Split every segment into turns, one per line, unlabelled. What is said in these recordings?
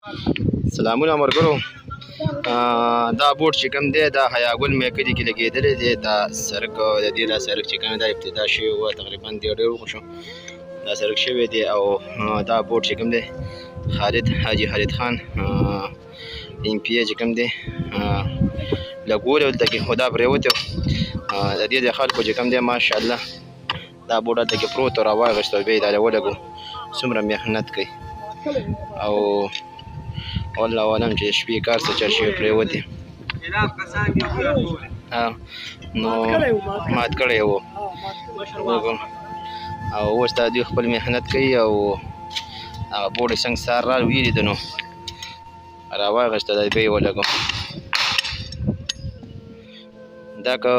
سلامونه ملګرو. دا بوټ چې کوم دی دا حیا ګل میکلي کې لګېدلی دی. دا سړک د دې دا سړک چې کوم دا ابتدا شوی وه تقریبا ډېر وخت شو دا سړک شوی دی. او دا بوټ چې کوم دی حاجي خالد خان ایم پی ای چې کوم دی لګولی دلته کې خو دا پرېوتی د دې د خلکو چې کوم دی ماشاءالله دا بوټ هلته کې پروت و راواغېست او بیا یې دا ولګو. څومره محنت کوي او والله عالم چې شپې کار څه چا شوی پرېوتی نو مات کړی و او اوس دا دوی خپل محنت کوي او هغه بوټ یې څنګه سهار را ویلېده نو راواغېسته دا بیا یې ولګو. دا که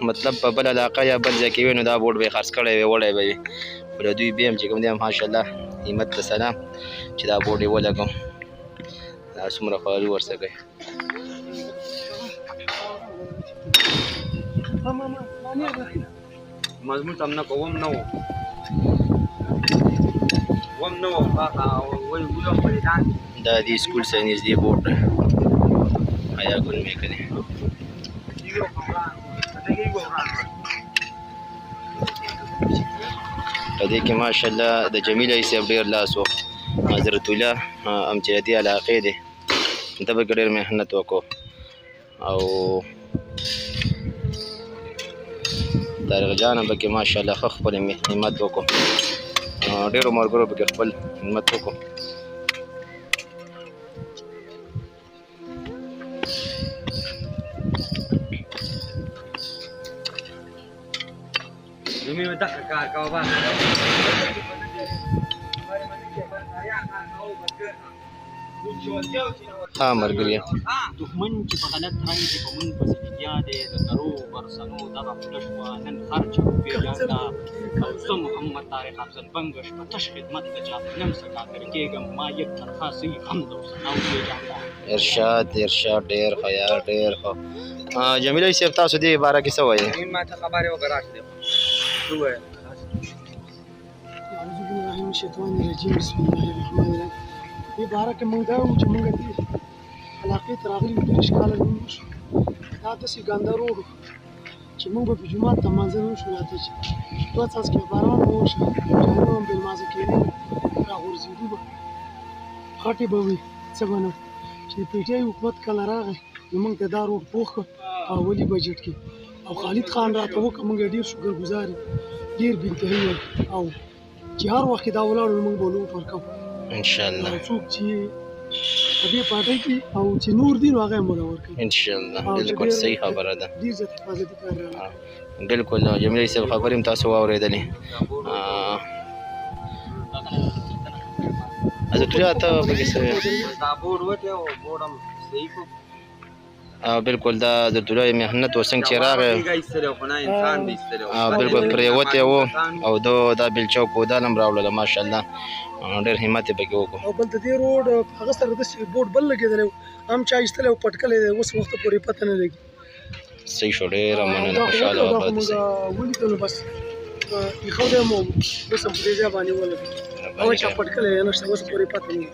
مطلب په بل علاقه یا بل ځای کې وي نو دا بوټ به یې خرڅ کړی وی وړی به وي خو د دوی بیا هم چې کوم دی ماشاءالله همت ته سلام چې دا بوټ یې ولګو. دا څومره خواري ورسره کوي.
مضمون تم نه کوم نه
دا د سکول سره نږدې بوټ دی حیا ګل میکلي. په دې کې ماشاءالله د جمیل ای صاحب ډېر لاس و. حضرت الله هم چې د دې علاقې دی ده به ډېر محنت وکړو او طارق جان هم پکې ماشاءالله ښه خپل همت وکړو. ډېرو ملګرو پکې خپل همت وکړو. ها ملګري
دښمن چې په غلط رنګ کې په مونږ پسې لګیا دی د درو برسنو دغه پوله شوه نن خرچه وپېژنده او زه محمد طارق افضل بنګه شپه تش خدمت د چا په نم څه کاکر کېږم ما یک تنخوا صحیح حمد او ثنا وپېژنده.
ارشاد ډېر ښه یار ډېر ښه. جمیل ای صاحب تاسو دې باره کې څه وایي؟
ما ته خبرې وکړه راشدې څه وایې؟
اعوذ بالله من الشیطان الرجیم بسم الله الرحمن الرحیم. دې باره کې موږ دا وایو چې موږ دې علاقې ته راغلي یو 30 کاله لمونځ وشو. دا داسې ګنده روډ و چې موږ به په جومات ته لمانځه نه وشو راته چې 2 څاڅکي باران به وشي جانونه هم بې لمانځه کېدې راغورځېدو به خټې به وي څه به نه. چې د پي ټي آی حکومت کله راغی نو موږ ته دا روډ پوخ کړ په اولي بجټ کې او خالد خان راته وکړه. موږ ډېر شکرګزار یو ډېر بې انتهایي او چې هر وخت دا ولاړو موږ به لوټ ورکوو
انشاءالله.
څوک چې په دې پارټۍ کې او چې نور دي نو هغه یې موږ ورکوي
انشاءالله بالکل صحیح خبره ده.
ډېر زیات حفاظتي کار راغلی.
بالکل جمیل ای صاحب خبرې هم تاسو واورېدلې. حضرت الله ته پکې څه
دا بوډ وتی او بوډ هم صحیح کو
بالکل دا حضرت الله محنت و څنګه چې راغی بالکل پرېوتی و او دا بلچوک و دا هم راوړله ماشاءالله ډېر همت یې پکې وکړو.
او بل د دې روډ هغه سره داسې بورډ بل لګېدلی و هم چا ایستلی او پټکلی دی اوس وخته پورې پته نه لګي.
صحیح شو ډېره مننه خوشحاله
دا خو موږ ولیدل نو بس ایښودی یم او اوس هم په دې ځای باندې ولګېد هغه چا پټکلی نشته اوس پورې پته نه لګي.